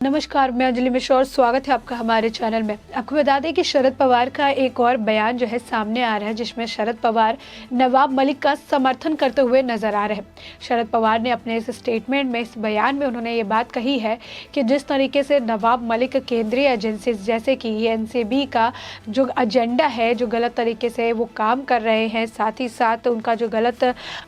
नमस्कार, मैं अंजलि मिश्रा और स्वागत है आपका हमारे चैनल में। आपको बता दें कि शरद पवार का एक और बयान जो है सामने आ रहा है, जिसमें शरद पवार नवाब मलिक का समर्थन करते हुए नजर आ रहे हैं। शरद पवार ने अपने इस स्टेटमेंट में, इस बयान में उन्होंने ये बात कही है कि जिस तरीके से नवाब मलिक केंद्रीय एजेंसी जैसे कि एनसीबी का जो एजेंडा है, जो गलत तरीके से वो काम कर रहे हैं, साथ ही साथ उनका जो गलत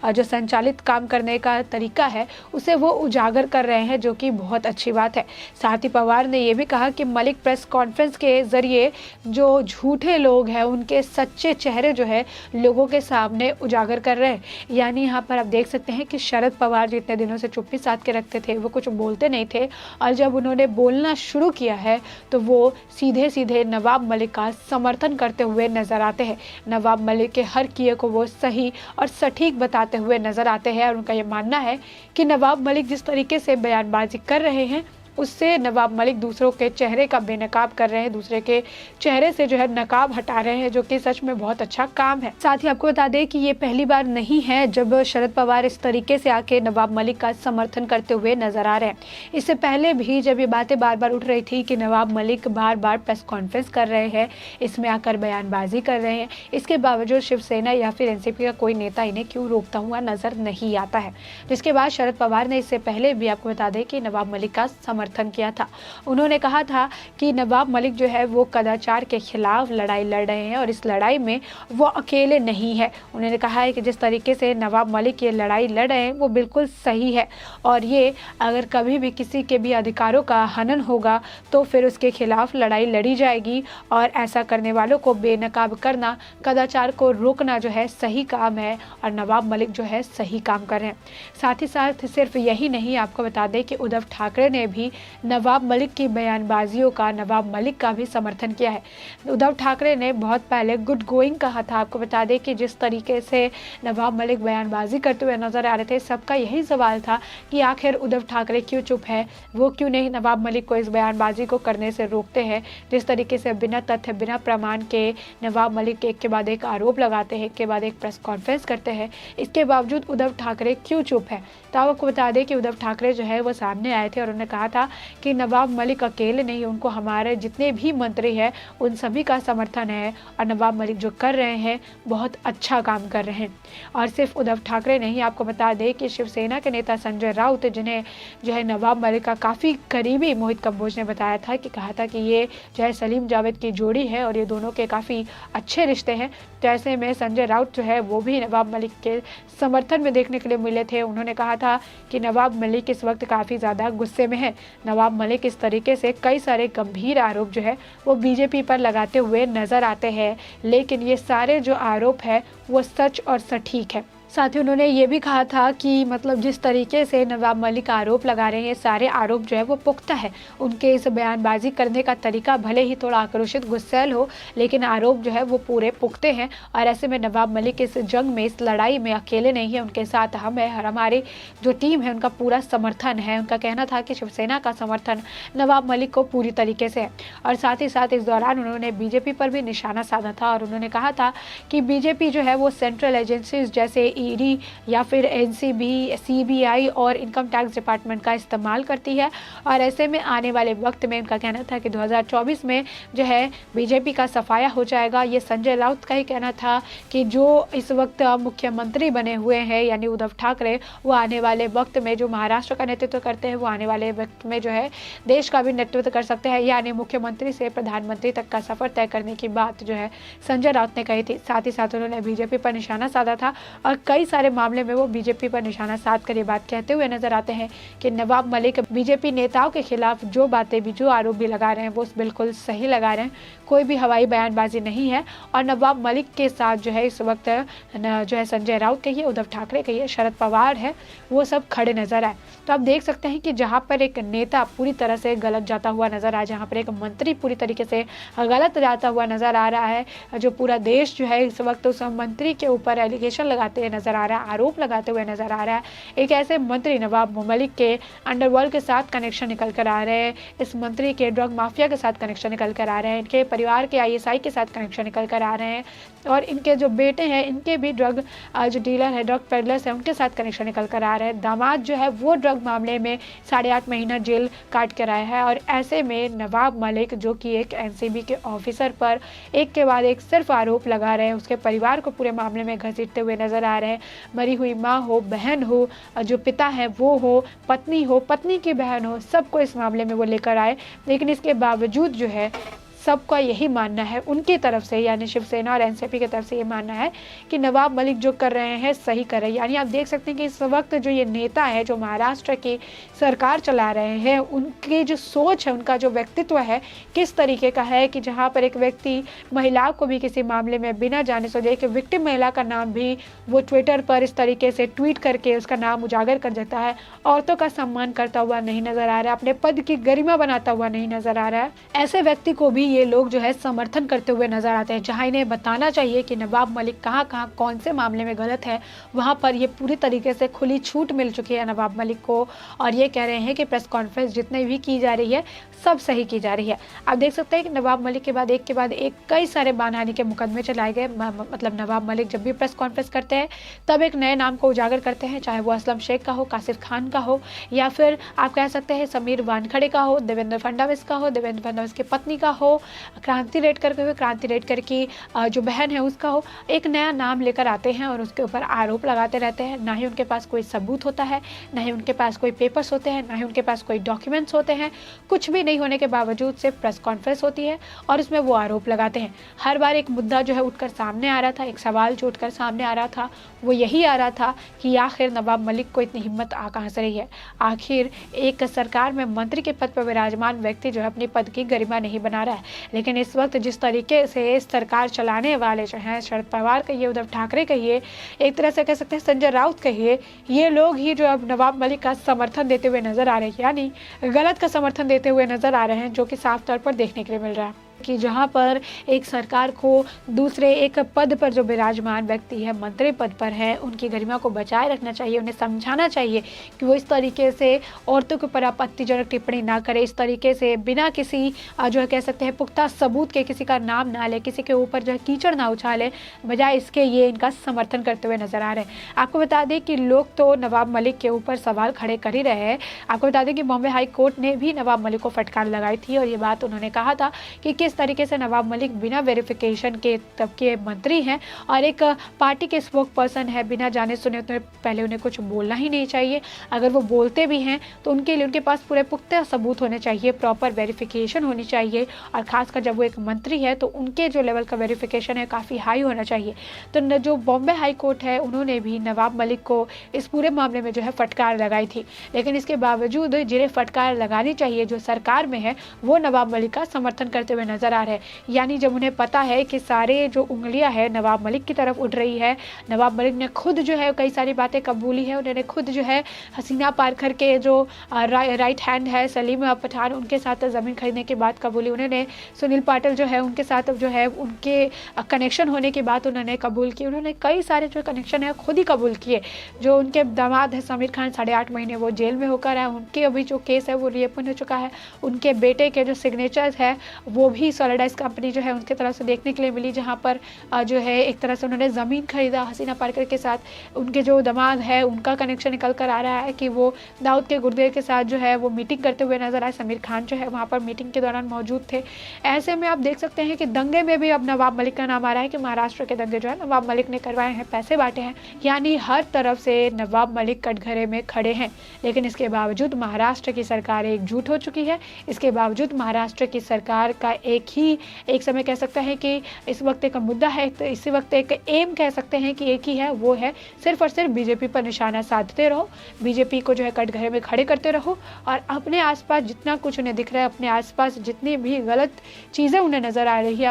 जो संचालित काम करने का तरीका है उसे वो उजागर कर रहे हैं, जो कि बहुत अच्छी बात है। साथ ही पवार ने यह भी कहा कि मलिक प्रेस कॉन्फ्रेंस के जरिए जो झूठे लोग हैं उनके सच्चे चेहरे जो है लोगों के सामने उजागर कर रहे हैं। यानी यहाँ पर आप देख सकते हैं कि शरद पवार जो इतने दिनों से चुप्पी साध के रखते थे, वो कुछ बोलते नहीं थे, और जब उन्होंने बोलना शुरू किया है तो वो सीधे सीधे नवाब मलिक का समर्थन करते हुए नजर आते हैं। नवाब मलिक के हर किए को वो सही और सटीक बताते हुए नजर आते हैं, और उनका ये मानना है कि नवाब मलिक जिस तरीके से बयानबाजी कर रहे हैं उससे नवाब मलिक दूसरों के चेहरे का बेनकाब कर रहे हैं, दूसरे के चेहरे से जो है नकाब हटा रहे हैं, जो कि सच में बहुत अच्छा काम है। साथ ही आपको बता दें कि ये पहली बार नहीं है जब शरद पवार इस तरीके से आके नवाब मलिक का समर्थन करते हुए नजर आ रहे हैं। इससे पहले भी जब ये बातें बार बार उठ रही थी कि नवाब मलिक बार बार प्रेस कॉन्फ्रेंस कर रहे हैं, इसमें आकर बयानबाजी कर रहे हैं, इसके बावजूद शिवसेना या फिर एनसीपी का कोई नेता इन्हें क्यों रोकता हुआ नजर नहीं आता है। जिसके बाद शरद पवार ने इससे पहले भी आपको बता दें कि नवाब मलिक का समर्थन किया था। उन्होंने कहा था कि नवाब मलिक जो है वो कदाचार के खिलाफ लड़ाई लड़ रहे हैं और इस लड़ाई में वो अकेले नहीं है। उन्होंने कहा है कि जिस तरीके से नवाब मलिक ये लड़ाई लड़ रहे हैं वो बिल्कुल सही है, और ये अगर कभी भी किसी के भी अधिकारों का हनन होगा तो फिर उसके खिलाफ लड़ाई लड़ी जाएगी, और ऐसा करने वालों को बेनकाब करना, कदाचार को रोकना जो है सही काम है, और नवाब मलिक जो है सही काम कर रहे हैं। साथ ही साथ सिर्फ यही नहीं, आपको बता दें कि उद्धव ठाकरे ने भी नवाब मलिक की बयानबाजियों का, नवाब मलिक का भी समर्थन किया है। उद्धव ठाकरे ने बहुत पहले गुड गोइंग कहा था। आपको बता दें कि जिस तरीके से नवाब मलिक बयानबाजी करते हुए नजर आ रहे थे, सबका यही सवाल था कि आखिर उद्धव ठाकरे क्यों चुप है, वो क्यों नहीं नवाब मलिक को इस बयानबाजी को करने से रोकते हैं। जिस तरीके से बिना तथ्य, बिना प्रमाण के नवाब मलिक एक के बाद एक आरोप लगाते हैं, एक के बाद एक प्रेस कॉन्फ्रेंस करते हैं, इसके बावजूद उद्धव ठाकरे क्यों चुप है। तो आपको बता दें कि उद्धव ठाकरे जो है वो सामने आए थे और उन्होंने कहा था कि नवाब मलिक अकेले नहीं, उनको हमारे जितने भी मंत्री हैं उन सभी का समर्थन है, और नवाब मलिक जो कर रहे हैं बहुत अच्छा काम कर रहे हैं। और सिर्फ उद्धव ठाकरे नहीं, आपको बता दें कि शिवसेना के नेता संजय राउत, जिन्हें जो है नवाब मलिक का काफ़ी करीबी मोहित कंबोज ने बताया था कि कहा था कि ये जो है सलीम जावेद की जोड़ी है और ये दोनों के काफ़ी अच्छे रिश्ते हैं। तो ऐसे में संजय राउत जो है वो भी नवाब मलिक के समर्थन में देखने के लिए मिले थे। उन्होंने कहा था कि नवाब मलिक इस वक्त काफ़ी ज़्यादा गुस्से में है। नवाब मलिक इस तरीके से कई सारे गंभीर आरोप जो है वो बीजेपी पर लगाते हुए नजर आते हैं, लेकिन ये सारे जो आरोप है वो सच और सटीक है। साथ ही उन्होंने ये भी कहा था कि मतलब जिस तरीके से नवाब मलिक आरोप लगा रहे हैं, सारे आरोप जो है वो पुख्ता है। उनके इस बयानबाजी करने का तरीका भले ही थोड़ा आक्रोशित, गुस्सैल हो, लेकिन आरोप जो है वो पूरे पुख्ते हैं। और ऐसे में नवाब मलिक इस जंग में, इस लड़ाई में अकेले नहीं है, उनके साथ हम है, और हमारी जो टीम है उनका पूरा समर्थन है। उनका कहना था कि शिवसेना का समर्थन नवाब मलिक को पूरी तरीके से है। और साथ ही साथ इस दौरान उन्होंने बीजेपी पर भी निशाना साधा था, और उन्होंने कहा था कि बीजेपी जो है वो सेंट्रल एजेंसीज जैसे ईडी या फिर एनसीबी, सीबीआई और इनकम टैक्स डिपार्टमेंट का इस्तेमाल करती है, और ऐसे में आने वाले वक्त में उनका कहना था कि 2024 में जो है बीजेपी का सफाया हो जाएगा। ये संजय राउत का ही कहना था कि जो इस वक्त मुख्यमंत्री बने हुए हैं यानी उद्धव ठाकरे, वो आने वाले वक्त में जो महाराष्ट्र का नेतृत्व करते हैं, वो आने वाले वक्त में जो है देश का भी नेतृत्व कर सकते हैं, यानी मुख्यमंत्री से प्रधानमंत्री तक का सफर तय करने की बात जो है संजय राउत ने कही थी। साथ ही साथ उन्होंने बीजेपी पर निशाना साधा था, और कई सारे मामले में वो बीजेपी पर निशाना साध कर ये बात कहते हुए नजर आते हैं कि नवाब मलिक बीजेपी नेताओं के खिलाफ जो बातें भी, जो आरोप भी लगा रहे हैं वो बिल्कुल सही लगा रहे हैं, कोई भी हवाई बयानबाजी नहीं है। और नवाब मलिक के साथ जो है इस वक्त जो है संजय राउत कहिए, उद्धव ठाकरे कहिए, शरद पवार है, वो सब खड़े नजर आए। तो आप देख सकते हैं कि जहाँ पर एक नेता पूरी तरह से गलत जाता हुआ नजर आए, जहाँ पर एक मंत्री पूरी तरीके से गलत जाता हुआ नजर आ रहा है, जो पूरा देश जो है इस वक्त उस मंत्री के ऊपर एलिगेशन लगाते नजर आ रहा है, आरोप लगाते हुए नजर आ रहा है। एक ऐसे मंत्री नवाब मलिक के अंडरवर्ल्ड के साथ कनेक्शन निकल कर आ रहे हैं, इस मंत्री के ड्रग माफिया के साथ कनेक्शन निकल कर आ रहे हैं, इनके परिवार के ISI के साथ कनेक्शन निकल कर आ रहे हैं, और इनके जो बेटे हैं इनके भी ड्रग जो डीलर है, ड्रग पेडलर्स है, उनके साथ कनेक्शन निकल कर आ रहे हैं। दामाद जो है वो ड्रग मामले में 8.5 महीना जेल काट कर आया है, और ऐसे में नवाब मलिक जो कि एक NCB के ऑफिसर पर एक के बाद एक सिर्फ आरोप लगा रहे हैं, उसके परिवार को पूरे मामले में घसीटते हुए नजर आ रहे हैं। मरी हुई माँ हो, बहन हो, जो पिता है वो हो, पत्नी की बहन हो, सबको इस मामले में वो लेकर आए। लेकिन इसके बावजूद जो है सबका यही मानना है उनकी तरफ से, यानी शिवसेना और NCP की तरफ से ये मानना है कि नवाब मलिक जो कर रहे हैं सही कर रहे हैं। यानी आप देख सकते हैं कि इस वक्त जो ये नेता है, जो महाराष्ट्र की सरकार चला रहे हैं, उनकी जो सोच है, उनका जो व्यक्तित्व है किस तरीके का है कि जहाँ पर एक व्यक्ति महिला को भी किसी मामले में बिना जाने सोचे, एक विक्टिम महिला का नाम भी वो ट्विटर पर इस तरीके से ट्वीट करके उसका नाम उजागर कर देता है, औरतों का सम्मान करता हुआ नहीं नजर आ रहा है, अपने पद की गरिमा बनाता हुआ नहीं नजर आ रहा है। ऐसे व्यक्ति को भी ये लोग जो है समर्थन करते हुए नजर आते हैं। जहां इन्हें बताना चाहिए कि नवाब मलिक कहां कौन से मामले में गलत है, वहां पर ये पूरी तरीके से खुली छूट मिल चुकी है नवाब मलिक को, और ये कह रहे हैं कि प्रेस कॉन्फ्रेंस जितने भी की जा रही है सब सही की जा रही है। आप देख सकते हैं कि नवाब मलिक के बाद एक कई सारे मानहानि के मुकदमे चलाए गए। मतलब नवाब मलिक जब भी प्रेस कॉन्फ्रेंस करते हैं तब एक नए नाम को उजागर करते हैं, चाहे वो असलम शेख का हो, कासिफ खान का हो, या फिर आप कह सकते हैं समीर वानखड़े का हो, देवेंद्र फडणवीस का हो, देवेंद्र फडणवीस की पत्नी का हो, क्रांति रेडकर की जो बहन है उसका हो। एक नया नाम लेकर आते हैं और उसके ऊपर आरोप लगाते रहते हैं। ना ही उनके पास कोई सबूत होता है, ना ही उनके पास कोई पेपर्स होते हैं, ना ही उनके पास कोई डॉक्यूमेंट्स होते हैं। कुछ भी नहीं होने के बावजूद सिर्फ प्रेस कॉन्फ्रेंस होती है और उसमें वो आरोप लगाते हैं। हर बार एक मुद्दा जो है उठकर सामने आ रहा था, एक सवाल जो उठकर सामने आ रहा था वो यही आ रहा था कि आखिर नवाब मलिक को इतनी हिम्मत आ कहाँ से रही है। आखिर एक सरकार में मंत्री के पद पर विराजमान व्यक्ति जो है अपनी पद की गरिमा नहीं बना रहा है। लेकिन इस वक्त जिस तरीके से सरकार चलाने वाले जो हैं, शरद पवार कहिए, उद्धव ठाकरे कहिए, एक तरह से कह सकते हैं संजय राउत कहिए, ये लोग ही जो अब नवाब मलिक का समर्थन देते हुए नजर आ रहे हैं, यानी गलत का समर्थन देते हुए नजर आ रहे हैं, जो कि साफ तौर पर देखने के लिए मिल रहा है कि जहां पर एक सरकार को दूसरे एक पद पर जो विराजमान व्यक्ति है, मंत्री पद पर है, उनकी गरिमा को बचाए रखना चाहिए। उन्हें समझाना चाहिए कि वो इस तरीके से औरतों के ऊपर आपत्तिजनक टिप्पणी ना करे, इस तरीके से बिना किसी जो है कह सकते हैं पुख्ता सबूत के किसी का नाम ना ले, किसी के ऊपर जो है कीचड़ ना उछाले, बजाय इसके ये इनका समर्थन करते हुए नजर आ रहे हैं। आपको बता दें कि लोग तो नवाब मलिक के ऊपर सवाल खड़े कर ही रहे हैं। आपको बता दें कि बॉम्बे हाई कोर्ट ने भी नवाब मलिक को फटकार लगाई थी और ये बात उन्होंने कहा था कि किस तरीके से नवाब मलिक बिना वेरिफिकेशन के तब के मंत्री हैं और एक पार्टी के स्पोक पर्सन है, बिना जाने सुने तो पहले उन्हें कुछ बोलना ही नहीं चाहिए। अगर वो बोलते भी हैं तो उनके लिए उनके पास पूरे पुख्ता सबूत होने चाहिए, प्रॉपर वेरिफिकेशन होनी चाहिए, और खासकर जब वो एक मंत्री है तो उनके जो लेवल का वेरिफिकेशन है काफ़ी हाई होना चाहिए। तो जो बॉम्बे हाई कोर्ट है उन्होंने भी नवाब मलिक को इस पूरे मामले में जो है फटकार लगाई थी, लेकिन इसके बावजूद जिन्हें फटकार लगानी चाहिए जो सरकार में है वो नवाब मलिक का समर्थन करते हुए नजर आ रहे हैं। यानी जब उन्हें पता है कि सारे जो उंगलियां है नवाब मलिक की तरफ उठ रही है, नवाब मलिक ने खुद जो है कई सारी बातें कबूली है, उन्होंने खुद जो है हसीना पारकर के जो राइट हैंड है सलीम पठान, उनके साथ ज़मीन खरीदने की बात कबूली, उन्होंने सुनील पाटिल जो है उनके साथ जो है उनके कनेक्शन होने की बात उन्होंने कबूल की, उन्होंने कई सारे जो कनेक्शन है खुद ही कबूल किए। जो उनके दामाद है समीर खान 8.5 महीने वो जेल में होकर है, उनके अभी जो केस है वो रिओपन हो चुका है। उनके बेटे के जो सिग्नेचर्स है वो भी सॉलिडाइज कंपनी जो है उनके तरफ से देखने के लिए मिली, जहाँ पर जो है एक तरह से उन्होंने ज़मीन खरीदा हसीना पारकर के साथ। उनके जो दामाद है उनका कनेक्शन निकल कर आ रहा है कि वो दाऊद के गुर्देर के साथ जो है वो मीटिंग करते हुए नजर आए, समीर खान जो है वहाँ पर मीटिंग के दौरान मौजूद थे। ऐसे में आप देख सकते हैं कि दंगे में भी अब नवाब मलिक का नाम आ रहा है कि महाराष्ट्र के दंगे जो है नवाब मलिक ने करवाए हैं, पैसे बांटे हैं, यानी हर तरफ से नवाब मलिक कटघरे में खड़े हैं। लेकिन इसके बावजूद महाराष्ट्र की सरकार एकजुट हो चुकी है। इसके बावजूद महाराष्ट्र की सरकार का एक समय कह सकते हैं कि इस वक्त एक मुद्दा है, तो इसी वक्त एक एम कह सकते हैं कि एक ही है, वो है सिर्फ और सिर्फ बीजेपी पर निशाना साधते रहो, बीजेपी को जो है कटघरे में खड़े करते रहो और अपने आसपास जितना कुछ उन्हें दिख रहा है, अपने आसपास जितनी भी गलत चीज़ें उन्हें नज़र आ रही है,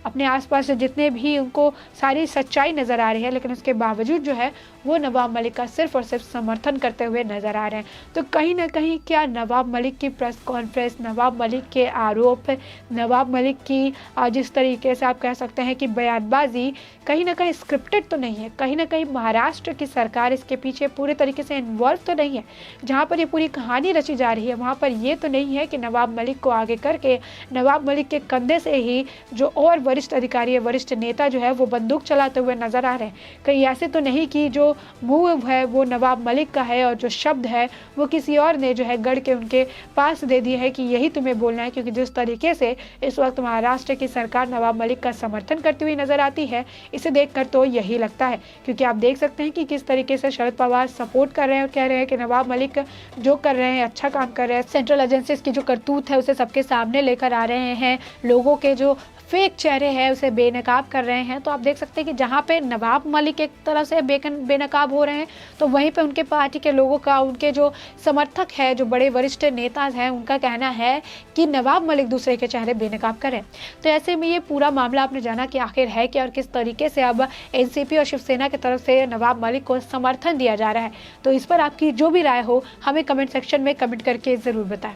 अपने आसपास जितने भी उनको सारी सच्चाई नज़र आ रही है, लेकिन उसके बावजूद जो है वो नवाब मलिक का सिर्फ और सिर्फ समर्थन करते हुए नजर आ रहे हैं। तो कहीं ना कहीं क्या नवाब मलिक की प्रेस कॉन्फ्रेंस, नवाब मलिक के आरोप नवाब मलिक की जिस तरीके से आप कह सकते हैं कि बयानबाजी कहीं ना कहीं स्क्रिप्टेड तो नहीं है, कहीं ना कहीं महाराष्ट्र की सरकार इसके पीछे पूरे तरीके से इन्वॉल्व तो नहीं है। जहाँ पर ये पूरी कहानी रची जा रही है वहाँ पर ये तो नहीं है कि नवाब मलिक को आगे करके नवाब मलिक के कंधे से ही जो और वरिष्ठ अधिकारी है, वरिष्ठ नेता जो है वो बंदूक चलाते हुए नजर आ रहे हैं। कहीं ऐसे तो नहीं कि जो मुंह है वो नवाब मलिक का है और जो शब्द है वो किसी और ने जो है गढ़ के उनके पास दे दिया है कि यही तुम्हें बोलना है। क्योंकि जिस तरीके से इस वक्त महाराष्ट्र की सरकार नवाब मलिक का समर्थन करती हुई नजर आती है, इसे देखकर तो यही लगता है। क्योंकि आप देख सकते हैं कि किस तरीके से शरद पवार सपोर्ट कर रहे हैं और कह रहे हैं कि नवाब मलिक जो कर रहे हैं अच्छा काम कर रहे हैं। सेंट्रल एजेंसीज की जो करतूत है उसे सबके सामने लेकर आ रहे हैं, लोगों के जो फेक चेहरे हैं उसे बेनकाब कर रहे हैं। तो आप देख सकते हैं कि जहाँ पे नवाब मलिक एक तरह से बेनकाब हो रहे हैं, तो वहीं पे उनके पार्टी के लोगों का, उनके जो समर्थक है, जो बड़े वरिष्ठ नेता हैं, उनका कहना है कि नवाब मलिक दूसरे के चेहरे बेनकाब करें। तो ऐसे में ये पूरा मामला आपने जाना कि आखिर है क्या और किस तरीके से अब एनसीपी और शिवसेना की तरफ से नवाब मलिक को समर्थन दिया जा रहा है। तो इस पर आपकी जो भी राय हो हमें कमेंट सेक्शन में कमेंट करके ज़रूर बताएं।